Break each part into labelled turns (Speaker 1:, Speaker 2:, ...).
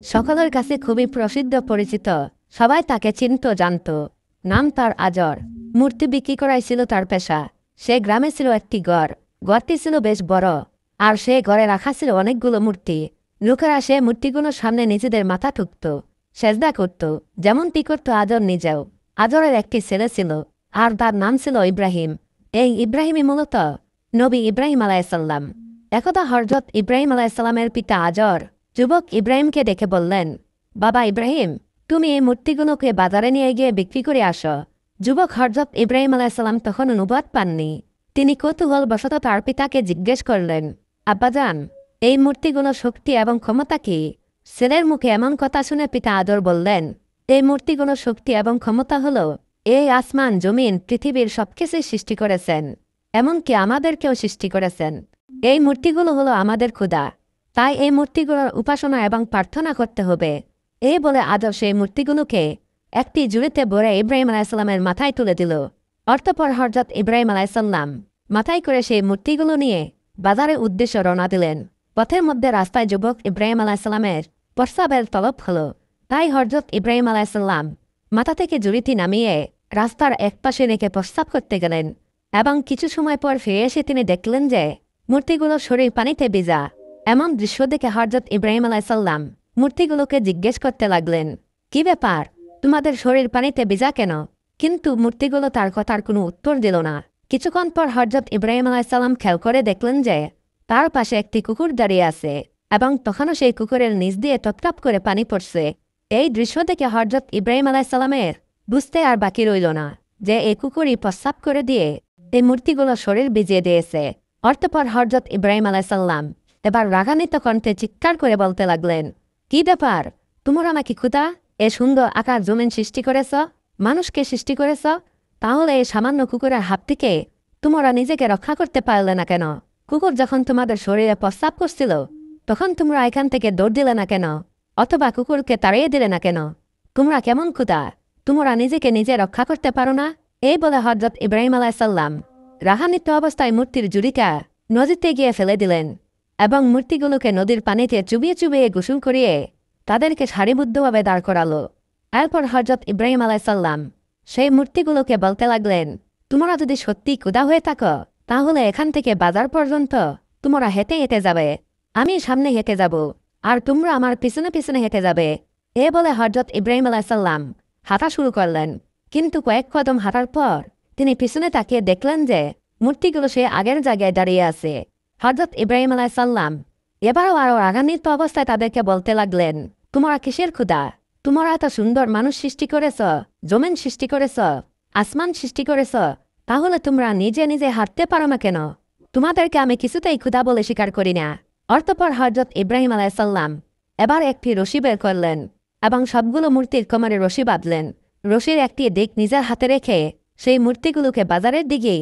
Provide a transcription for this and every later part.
Speaker 1: সকলের কাছে খুবই প্রসিদ্ধ পরিচিত। সবাই তাকে চিনত জানত। নাম তার আজর। মূর্তি বিক্রি করাই ছিল তার পেশা। সে গ্রামে ছিল একটি ঘর। ঘরটি ছিল বেশ বড়। আর সে ঘরে রাখা ছিল অনেকগুলো মূর্তি। লোকেরা সে মূর্তিগুলোর সামনে নিজেদের মাথা ঠুকত, সেজদা করত, যেমনটি করত আজর নিজেও। আজরের একটি ছেলে ছিল, আর তার নাম ছিল ইব্রাহিম। এই ইব্রাহিমই মূলত নবী ইব্রাহিম আলাইসাল্লাম। একদা হযরত ইব্রাহিম আলাইসাল্লামের পিতা আজর যুবক ইব্রাহিমকে ডেকে বললেন, বাবা ইব্রাহিম, তুমি এই মূর্তিগুলোকে বাজারে নিয়ে গিয়ে বিক্রি করে আসো। যুবক হযরত ইব্রাহিম আলাইসাল্লাম তখন অনুবাদ পাননি। তিনি কৌতূহলবশত তার পিতাকে জিজ্ঞেস করলেন, আব্বাজান, এই মূর্তিগুলো শক্তি এবং ক্ষমতা কি? ছেলের মুখে এমন কথা শুনে পিতা আদর বললেন, এই মূর্তিগুলো শক্তি এবং ক্ষমতা হল, এই আসমান জমিন পৃথিবীর সবকিছুই সৃষ্টি করেছেন, এমনকি আমাদেরকেও সৃষ্টি করেছেন। এই মূর্তিগুলো হলো আমাদের ক্ষুধা, তাই এই মূর্তিগুলোর উপাসনা এবং প্রার্থনা করতে হবে। এই বলে আদর সেই মূর্তিগুলোকে একটি ঝুড়িতে ভরে ইব্রাহিম আলাইসাল্লামের মাথায় তুলে দিল। অতঃপর হযরত ইব্রাহিম আলাইসাল্লাম মাথায় করে সেই মূর্তিগুলো নিয়ে বাজারের উদ্দেশ্যে রওনা দিলেন। পথের মধ্যে রাস্তায় যুবক ইব্রাহিম আলাইসাল্লামের প্রস্রাবের তলব হল। তাই হযরত ইব্রাহিম আলাইসাল্লাম মাথা থেকে ঝুড়িটি নামিয়ে রাস্তার একপাশে রেখে প্রস্রাব করতে গেলেন, এবং কিছু সময় পর ফিরে এসে তিনি দেখলেন যে মূর্তিগুলোর শরীর পানিতে ভিজা। এমন দৃশ্য দেখে হযরত ইব্রাহিম আলাইসাল্লাম মূর্তিগুলোকে জিজ্ঞেস করতে লাগলেন, কি ব্যাপার, তোমাদের শরীর পানিতে ভিজা কেন? কিন্তু মূর্তিগুলো তার কথার কোনো উত্তর দিল না। কিছুক্ষণ পর হযরত ইব্রাহিম আলাইসাল্লাম খেয়াল করে দেখলেন যে তার পাশে একটি কুকুর দাঁড়িয়ে আছে, এবং তখনও সেই কুকুরের নিচ দিয়ে টপটপ করে পানি পড়ছে। এই দৃশ্য দেখে হযরত ইব্রাহিম আলাইসাল্লামের বুঝতে আর বাকি রইল না যে এই কুকুরই প্রস্রাব করে দিয়ে এই মূর্তিগুলোর শরীর ভিজিয়ে দিয়েছে। অতঃপর হযরত ইব্রাহিম আলাইসাল্লাম এবার রাগান্বিত কণ্ঠে চিৎকার করে বলতে লাগলেন, কি ব্যাপার, তোমরা নাকি ক্ষুধা এ সুন্দর আকার জমিন সৃষ্টি করেছ, মানুষকে সৃষ্টি করেছ, তাহলে এই সামান্য কুকুরের হাত থেকে তোমরা নিজেকে রক্ষা করতে পারলে না কেন? কুকুর যখন তোমাদের শরীরে প্রস্রাব করছিল তখন তোমরা এখান থেকে দৌড় দিলে না কেন? অথবা কুকুরকে তাড়িয়ে দিলে না কেন? তোমরা কেমন ক্ষুধা, তোমরা নিজেকে নিজে রক্ষা করতে পারো না? এই বলে হযরত ইব্রাহিম আলাইসাল্লাম রাগান্বিত অবস্থায় মূর্তির ঝুড়িটা নদীতে গিয়ে ফেলে দিলেন, এবং মূর্তিগুলোকে নদীর পানিতে চুবিয়ে চুবিয়ে গোসল করিয়ে তাদেরকে সারিবদ্ধভাবে দাঁড় করালো। এরপর হযরত ইব্রাহিম আলাইসাল্লাম সেই মূর্তিগুলোকে বলতে লাগলেন, তোমরা যদি সত্যি ক্ষুধা হয়ে থাকো তাহলে এখান থেকে বাজার পর্যন্ত তোমরা হেঁটে হেঁটে যাবে। আমি সামনে হেঁটে যাব, আর তোমরা আমার পিছনে পিছনে হেঁটে যাবে। এ বলে হযরত ইব্রাহিম আলাইসাল্লাম হাঁটা শুরু করলেন। কিন্তু কয়েক কদম হাঁটার পর তিনি পিছনে তাকিয়ে দেখলেন যে মূর্তিগুলো সে আগের জায়গায় দাঁড়িয়ে আছে। হযরত ইব্রাহিম আলাইসাল্লাম এবারও আরও রাগান্বিত অবস্থায় তাদেরকে বলতে লাগলেন, তোমরা কিসের ক্ষুধা? তোমরা এত সুন্দর মানুষ সৃষ্টি করেছ, জমিন সৃষ্টি করেছ, আসমান সৃষ্টি করেছ, তাহলে তোমরা নিজে নিজে হাঁটতে পারো না কেন? তোমাদেরকে আমি কিছুতেই ক্ষুধা বলে স্বীকার করি না। অতঃপর হযরত ইব্রাহিম আলাইসাল্লাম এবার একটি রশি বের করলেন এবং সবগুলো মূর্তির কোমরে রশি বাঁধলেন। রশির একটি দিক নিজের হাতে রেখে সেই মূর্তিগুলোকে বাজারের দিকে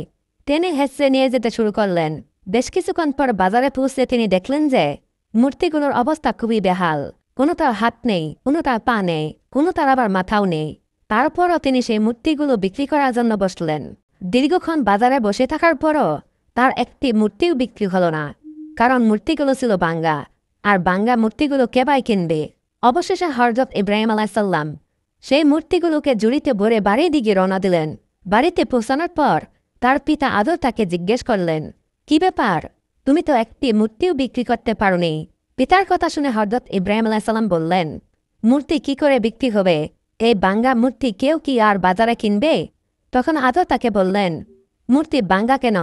Speaker 1: টেনে হেঁচড়ে নিয়ে যেতে শুরু করলেন। বেশ কিছুক্ষণ পর বাজারে পৌঁছে তিনি দেখলেন যে মূর্তিগুলোর অবস্থা খুবই বেহাল। কোনো তার হাত নেই, কোনো তার পা নেই, কোনো তার আবার মাথাও নেই। তারপরও তিনি সেই মূর্তিগুলো বিক্রি করার জন্য বসলেন। দীর্ঘক্ষণ বাজারে বসে থাকার পরও তার একটি মূর্তিও বিক্রি হলো না, কারণ মূর্তিগুলো ছিল ভাঙ্গা, আর ভাঙ্গা মূর্তিগুলো কে বাই কিনবে? অবশেষে হযরত ইব্রাহিম আলাইসাল্লাম সেই মূর্তিগুলোকে ঝুড়িতে ভরে বাড়ির দিকে রওনা দিলেন। বাড়িতে পৌঁছানোর পর তার পিতা আদর তাকে জিজ্ঞেস করলেন, কি ব্যাপার, তুমি তো একটি মূর্তিও বিক্রি করতে পারোনি? পিতার কথা শুনে হযরত ইব্রাহিম আলাইসাল্লাম বললেন, মূর্তি কি করে বিক্রি হবে? এই ভাঙ্গা মূর্তি কেউ কি আর বাজারে কিনবে? তখন আদর তাকে বললেন, মূর্তি ভাঙ্গা কেন?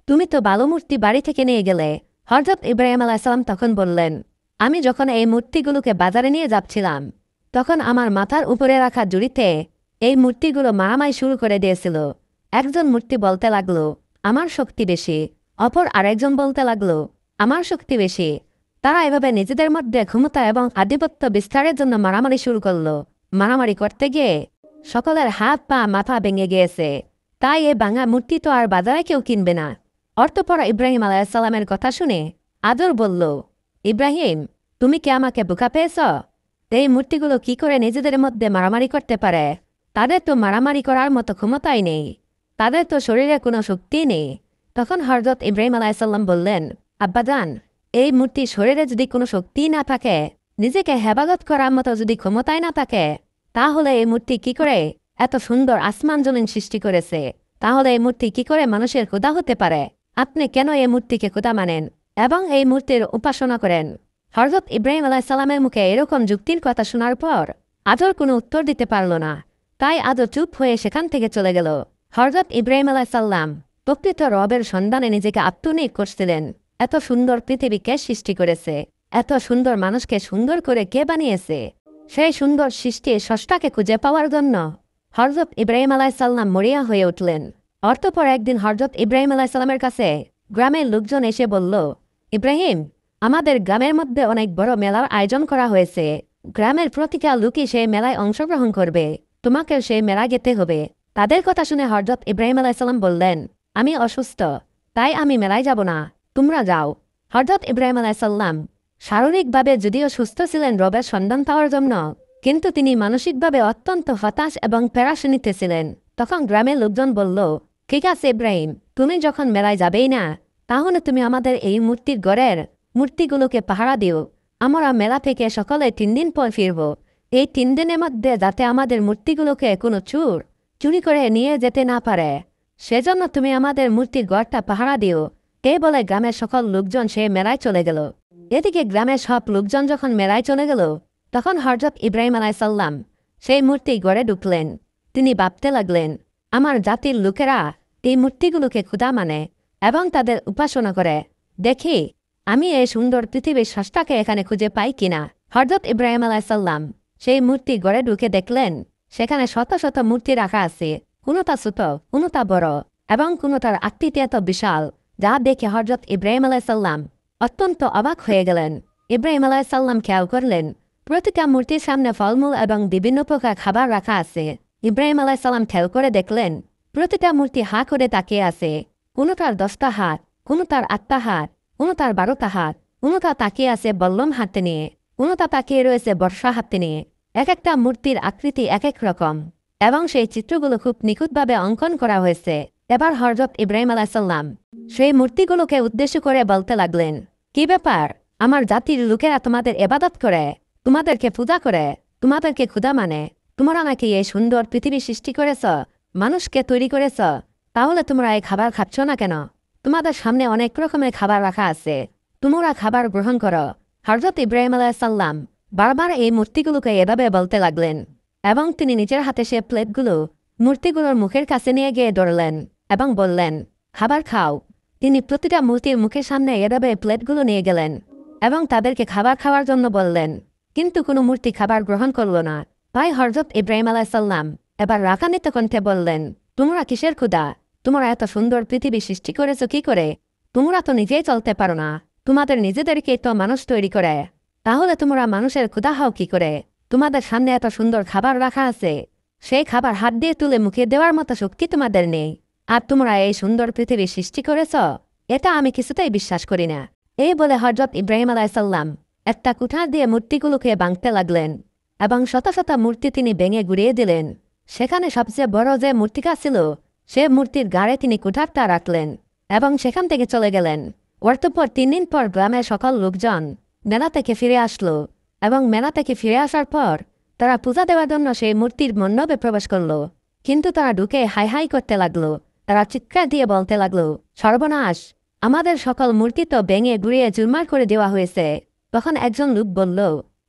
Speaker 1: তুমি তো ভালো মূর্তি বাড়ি থেকে নিয়ে গেলে। হযরত ইব্রাহিম আলাইসাল্লাম তখন বললেন, আমি যখন এই মূর্তিগুলোকে বাজারে নিয়ে যাচ্ছিলাম তখন আমার মাথার উপরে রাখা ঝুড়িতে এই মূর্তিগুলো মারামারি শুরু করে দিয়েছিল। একজন মূর্তি বলতে লাগলো, আমার শক্তি বেশি। অপর আরেকজন বলতে লাগলো, আমার শক্তি বেশি। তারা এভাবে নিজেদের মধ্যে ক্ষমতা এবং আধিপত্য বিস্তারের জন্য মারামারি শুরু করলো। মারামারি করতে গিয়ে সকলের হাত পা মাথা ভেঙে গিয়েছে। তাই এই ভাঙা মূর্তি তো আর বাজারে কেউ কিনবে না। অতঃপর ইব্রাহিম আলাইসাল্লামের কথা শুনে আদর বলল, ইব্রাহিম, তুমি কি আমাকে বোকা পেয়েছ? এই মূর্তিগুলো কি করে নিজেদের মধ্যে মারামারি করতে পারে? তাদের তো মারামারি করার মতো ক্ষমতাই নেই, তাদের তো শরীরে কোনো শক্তি নেই। তখন হযরত ইব্রাহিম আলাইসাল্লাম বললেন, আব্বাজান, এই মূর্তি শরীরে যদি কোনো শক্তি না থাকে নিজেকে হেফাজত করার মতো যদি ক্ষমতায় না থাকে, তাহলে এই মূর্তি কি করে এত সুন্দর আসমান জমিন সৃষ্টি করেছে? তাহলে এই মূর্তি কি করে মানুষের খোদা হতে পারে? আপনি কেন এই মূর্তিকে খোদা মানেন এবং এই মূর্তির উপাসনা করেন? হযরত ইব্রাহিম আলাইহিসসালামের মুখে এরকম যুক্তির কথা শোনার পর আদর কোনো উত্তর দিতে পারল না। তাই আদর চুপ হয়ে সেখান থেকে চলে গেল। হযরত ইব্রাহিম আলাইহিসসালাম প্রকৃত রবের সন্ধানে নিজেকে আত্মনিয়োগ করছিলেন। এত সুন্দর পৃথিবী কে সৃষ্টি করেছে? এত সুন্দর মানুষকে সুন্দর করে কে বানিয়েছে? সেই সুন্দর সৃষ্টি স্রষ্টাকে খুঁজে পাওয়ার জন্য হযরত ইব্রাহিম আলাইহিসসালাম মরিয়া হয়ে উঠলেন। অতঃপর একদিন হযরত ইব্রাহিম আলাইহিসসালামের কাছে গ্রামের লোকজন এসে বলল, ইব্রাহিম, আমাদের গ্রামের মধ্যে অনেক বড় মেলার আয়োজন করা হয়েছে। গ্রামের প্রতিটা লোকই সেই মেলায় অংশগ্রহণ করবে। তোমাকেও সেই মেলা যেতে হবে। তাদের কথা শুনে হযরত ইব্রাহিম আলাইহিসসালাম বললেন, আমি অসুস্থ, তাই আমি মেলায় যাব না, তোমরা যাও। হযরত ইব্রাহিম আলাইহিসসালাম শারীরিকভাবে যদিও সুস্থ ছিলেন রবের সন্ধান পাওয়ার জন্য, কিন্তু তিনি মানসিকভাবে অত্যন্ত হতাশ এবং প্যারাশানিতে ছিলেন। তখন গ্রামের লোকজন বলল, ঠিক আছে ইব্রাহিম, তুমি যখন মেলায় যাবেই না, তাহলে তুমি আমাদের এই মূর্তির ঘরের মূর্তিগুলোকে পাহারা দিও। আমরা মেলা থেকে সকালে 3 দিন পর ফিরব। এই 3 দিনের মধ্যে যাতে আমাদের মূর্তিগুলোকে কোনো চোর চুরি করে নিয়ে যেতে না পারে, সেজন্য তুমি আমাদের মূর্তির ঘরটা পাহারা দিও। এই বলে গ্রামের সকল লোকজন সে মেলায় চলে গেল। এদিকে গ্রামের সব লোকজন যখন মেলায় চলে গেল, তখন হযরত ইব্রাহিম আলাইহিসসালাম সেই মূর্তি ঘরে ঢুকলেন। তিনি ভাবতে লাগলেন, আমার জাতির লোকেরা এই মূর্তিগুলোকে খোদা মানে এবং তাদের উপাসনা করে। দেখি আমি এই সুন্দর পৃথিবীর স্রষ্টাকে এখানে খুঁজে পাই কিনা। হযরত ইব্রাহিম আলাইহিসসালাম সেই মূর্তি ঘরে ঢুকে দেখলেন সেখানে শত শত মূর্তি রাখা আছে, কোনোটা ছোট, কোনোটা বড় এবং কোনোটার আকৃতি এত বিশাল যা দেখে হযরত ইব্রাহিম আলাইহিসসালাম অত্যন্ত অবাক হয়ে গেলেন। ইব্রাহিম আলাইহিসসালাম খেয়াল করলেন প্রতিটা মূর্তির সামনে ফলমূল এবং বিভিন্ন প্রকার খাবার রাখা আছে। ইব্রাহিম আলাইহিসসালাম খেয়াল করে দেখলেন প্রতিটা মূর্তি হা করে তাকিয়ে আছে। কোনোটার 10টা হাত, কোনোটার 8টা হাত, কোনোটার 12টা হাত, কোনোটা তাকিয়ে আছে বল্লম হাতে নিয়ে, কোনোটা তাকিয়ে রয়েছে বর্ষা হাতে নিয়ে। এক একটা মূর্তির আকৃতি এক এক রকম এবং সেই চিত্রগুলো খুব নিখুঁতভাবে অঙ্কন করা হয়েছে। এবার হযরত ইব্রাহিম আলাইহিসসালাম সেই মূর্তিগুলোকে উদ্দেশ্য করে বলতে লাগলেন, কি ব্যাপার? আমার জাতির লোকেরা তোমাদের ইবাদত করে, তোমাদেরকে পূজা করে, তোমাদেরকে খোদা মানে। তোমরা নাকি এই সুন্দর পৃথিবী সৃষ্টি করেছ, মানুষকে তৈরি করেছ, তাহলে তোমরা এই খাবার খাচ্ছ না কেন? তোমাদের সামনে অনেক রকমের খাবার রাখা আছে, তোমরা খাবার গ্রহণ করো। হযরত ইব্রাহিম আলাইহিসসালাম বারবার এই মূর্তিগুলোকে এভাবে বলতে লাগলেন এবং তিনি নিজের হাতে সে প্লেটগুলো মূর্তিগুলোর মুখের কাছে নিয়ে গিয়ে ধরলেন এবং বললেন, খাবার খাও। তিনি প্রতিটা মূর্তির মুখের সামনে এভাবে প্লেটগুলো নিয়ে গেলেন এবং তাদেরকে খাবার খাওয়ার জন্য বললেন, কিন্তু কোনো মূর্তি খাবার গ্রহণ করল না। তাই হযরত ইব্রাহিম আলাইহিসসালাম এবার রাগান্বিত কণ্ঠে বললেন, তোমরা কিসের খোদা? তোমরা এত সুন্দর পৃথিবী সৃষ্টি করেছ কি করে? তোমরা তো নিজেই চলতে পারো না, তোমাদের নিজেদেরকেই তো মানুষ তৈরি করে, তাহলে তোমরা মানুষের খোদা হও কি করে? তোমাদের সামনে এত সুন্দর খাবার রাখা আছে, সেই খাবার হাত দিয়ে তুলে মুখে দেওয়ার মতো শক্তি তোমাদের নেই, আর তোমরা এই সুন্দর পৃথিবী সৃষ্টি করেছ, এটা আমি কিছুতেই বিশ্বাস করি না। এই বলে হযরত ইব্রাহিম আলাইহিসসালাম একটা কুঠার দিয়ে মূর্তিগুলোকে ভাঙতে লাগলেন এবং শত শত মূর্তি তিনি ভেঙে গুড়িয়ে দিলেন। সেখানে সবচেয়ে বড় যে মূর্তিটা ছিল, সে মূর্তির গাড়ে তিনি কুঠারটা রাখলেন এবং সেখান থেকে চলে গেলেন। অতঃপর 3 দিন পর গ্রামের সকল লোকজন মেলা থেকে ফিরে আসলো এবং মেলা থেকে ফিরে আসার পর তারা পূজা দেওয়ার জন্য সেই মূর্তির মণ্ডপে প্রবেশ করল। কিন্তু তারা ঢুকে হাই হাই করতে লাগলো। তারা চিৎকার দিয়ে বলতে লাগলো, সর্বনাশ, আমাদের সকল মূর্তি তো ভেঙে গুড়িয়ে চুরমার করে দেওয়া হয়েছে। তখন একজন লোক বলল,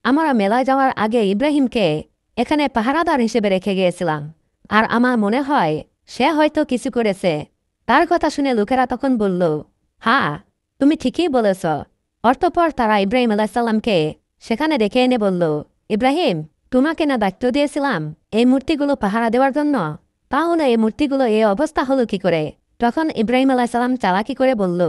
Speaker 1: আমরা মেলায় যাওয়ার আগে ইব্রাহিমকে এখানে পাহারাদার হিসেবে রেখে গিয়েছিলাম, আর আমার মনে হয় সে হয়তো কিছু করেছে। তার কথা শুনে লোকেরা তখন বলল, হ্যাঁ, তুমি ঠিকই বলেছ। অতঃপর তারা ইব্রাহিম আলাইহিসসালামকে সেখানে ডেকে এনে বলল, ইব্রাহিম, তোমাকে না দায়িত্ব দিয়েছিলাম এই মূর্তিগুলো পাহারা দেওয়ার জন্য, তাহলে এই মূর্তিগুলো এই অবস্থা হলো কি করে? তখন ইব্রাহিম আলাইহিসসালাম চালাকি করে বলল,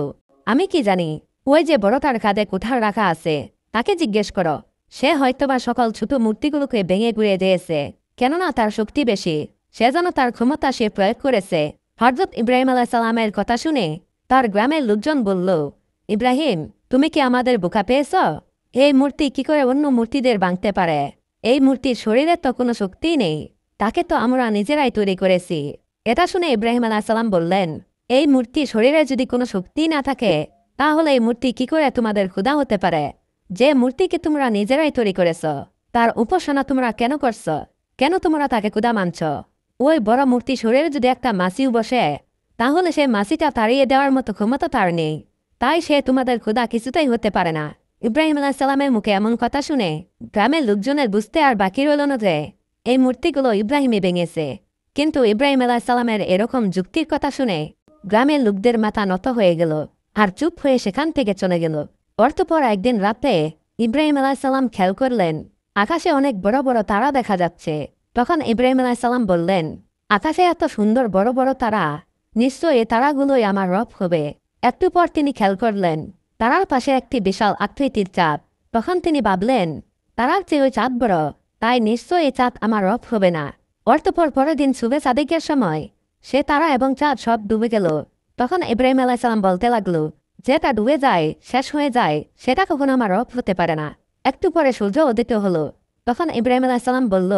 Speaker 1: আমি কি জানি, ওই যে বড়টার কাঁধে কুঠার রাখা আছে তাকে জিজ্ঞেস করো, সে হয়তোবা সকল ছোট মূর্তিগুলোকে ভেঙে গুড়িয়ে দিয়েছে, কেননা তার শক্তি বেশি, সেজন্য তার ক্ষমতা সে প্রয়োগ করেছে। হযরত ইব্রাহিম আলাইহিসসালামের কথা শুনে তার গ্রামের লোকজন বলল, ইব্রাহিম, তুমি কি আমাদের বোকা পেয়েছ? এই মূর্তি কি করে অন্য মূর্তিদের ভাঙতে পারে? এই মূর্তির শরীরে তো কোনো শক্তিই নেই, তাকে তো আমরা নিজেরাই তৈরি করেছি। এটা শুনে ইব্রাহিম আলাইহিসসালাম বললেন, এই মূর্তি শরীরে যদি কোনো শক্তি না থাকে, তাহলে এই মূর্তি কি করে তোমাদের খোদা হতে পারে? যে মূর্তিকে তোমরা নিজেরাই তৈরি করেছ তার উপাসনা তোমরা কেন করছ? কেন তোমরা তাকে ক্ষুধা মানছ? ওই বড় মূর্তি শরীরে যদি একটা মাছিও বসে, তাহলে সে মাছিটা তাড়িয়ে দেওয়ার মতো ক্ষমতা তার নেই। তাই সে তোমাদের ক্ষুধা কিছুতেই হতে পারে না। ইব্রাহিম আলাইসাল্লামের মুখে এমন কথা শুনে গ্রামের লোকজনের বুঝতে আর বাকি রইল না যে এই মূর্তিগুলো ইব্রাহিমই ভেঙেছে। কিন্তু ইব্রাহিম আলাইসাল্লামের এরকম যুক্তির কথা শুনে গ্রামের লোকদের মাথা নত হয়ে গেল আর চুপ হয়ে সেখান থেকে চলে গেল। অর্থপর একদিন রাতে ইব্রাহিম আলাইসাল্লাম খেয়াল করলেন আকাশে অনেক বড় বড় তারা দেখা যাচ্ছে। তখন ইব্রাহিম আলাইসাল্লাম বললেন, আকাশে এত সুন্দর বড় বড় তারা, নিশ্চয়ই এই তারাগুলোই আমার রব হবে। একটু পর তিনি খেয়াল করলেন তারার পাশে একটি বিশাল আকৃতির চাঁদ। তখন তিনি ভাবলেন, তারার চেয়ে ওই চাঁদ বড়, তাই নিশ্চয়ই এই চাঁদ আমার রব হবে না। অর্থপর পরের দিন শুভে সাদিকের সময় সে তারা এবং চাঁদ সব ডুবে গেল। তখন ইব্রাহিম আলাইসাল্লাম বলতে লাগলো, যেটা ডুবে যায়, শেষ হয়ে যায়, সেটা কখনো আমার রব হতে পারে না। একটু পরে সূর্য উদিত হলো। তখন ইব্রাহিম আলাইসাল্লাম বলল,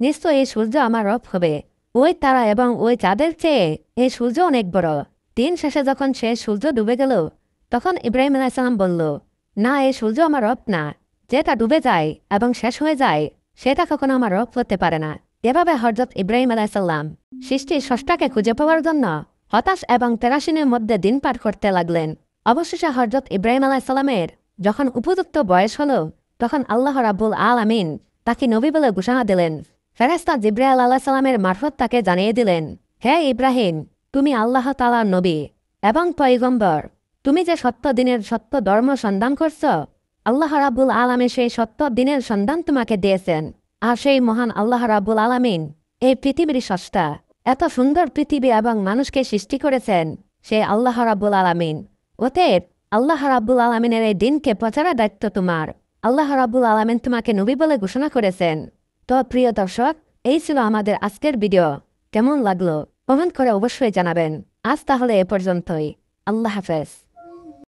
Speaker 1: নিশ্চয়ই এই সূর্য আমার রব হবে। ওই তারা এবং ওই চাঁদের চেয়ে এই সূর্য অনেক বড়। দিন শেষে যখন সে সূর্য ডুবে গেল, তখন ইব্রাহিম আলাইসাল্লাম বলল, না, এই সূর্য আমার রব না। যেটা ডুবে যায় এবং শেষ হয়ে যায়, সেটা কখনো আমার রব হতে পারে না। এভাবে হযরত ইব্রাহিম আলাইসাল্লাম সৃষ্টির স্রষ্টাকে খুঁজে পাওয়ার জন্য হতাশ এবং তেরাসিনের মধ্যে দিন পার করতে লাগলেন। অবশেষে হযরত ইব্রাহিম আলাইসাল্লামের যখন উপযুক্ত বয়স হল, তখন আল্লাহ রাব্বুল আলামিন তাকে নবী বলে ঘোষণা দিলেন। ফেরেশতা জিবরাইল আলাইসাল্লামের মারফত তাকে জানিয়ে দিলেন, হে ইব্রাহিম, তুমি আল্লাহ তাআলার নবী এবং পয়গম্বর। তুমি যে সত্য দিনের সত্য ধর্ম সন্ধান করছ, আল্লাহ রাব্বুল আলামিন সেই সত্য দিনের সন্ধান তোমাকে দিয়েছেন। আর সেই মহান আল্লাহ রাব্বুল আলামিন এই পৃথিবীর স্রষ্টা। এত সুন্দর পৃথিবী এবং মানুষকে সৃষ্টি করেছেন সেই আল্লাহ রাব্বুল আলামিন। অতএব আল্লাহ রাব্বুল আলামিনের এই দিনকে প্রচারের দায়িত্ব তোমার। আল্লাহ রাব্বুল আলামিন তোমাকে নবী বলে ঘোষণা করেছেন। তো প্রিয় দর্শক, এই ছিল আমাদের আজকের ভিডিও। কেমন লাগলো কমেন্ট করে অবশ্যই জানাবেন। আজ তাহলে এ পর্যন্তই। আল্লাহ হাফেজ।